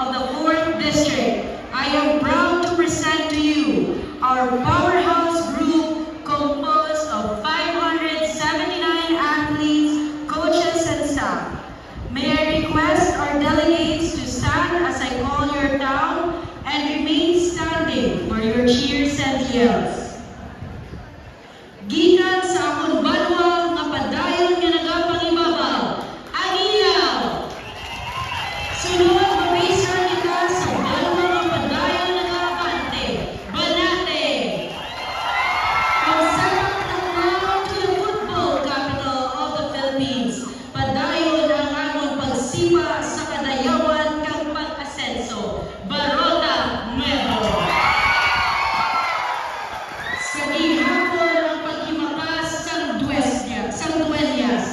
of the 4th District, I am proud to present to you our powerhouse group composed of 579 athletes, coaches, and staff. May I request our delegates to stand as I call your town and remain standing for your cheers and yells. Gikan sa akong banwa nga padayon nga nagapangibabaw, Agiyaw! Sunod, mabiser kita sa banwa nga padayon nagapante, Banate! Pagsapak taklaw to the football capital of the Philippines, padayon ang among pagsipa sa kadayawan kang pag-asenso, Barota Nuevo! Sa gihapon ang paghimakas sang Dueñas,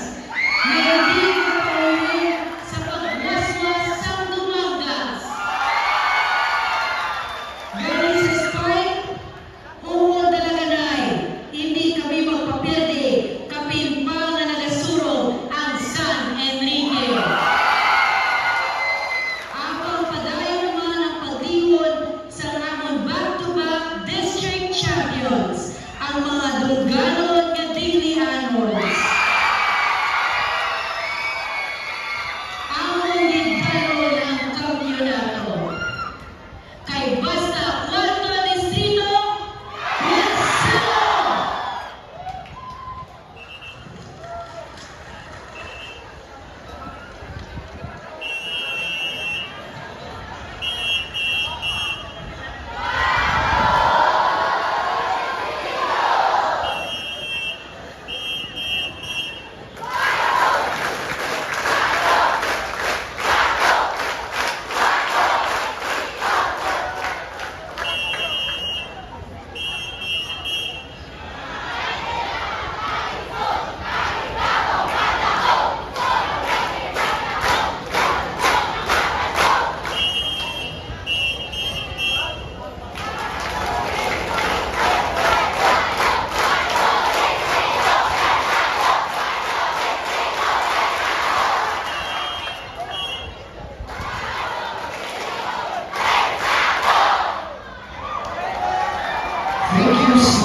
nagiging kapauwi sa pagwaswas sang Dumagas. Galing sa spike, uhol dalaganay, hindi kami magpapirde, kapimpang na nagasurong ang San Enrique. Apang padayon naman ang pagdiwon sa among back-to-back district champions, ang mga Dunganon nga Dilianos. Among gidalon ang kampyonato. Kay basta 4 distrito, Quezon! Thank you,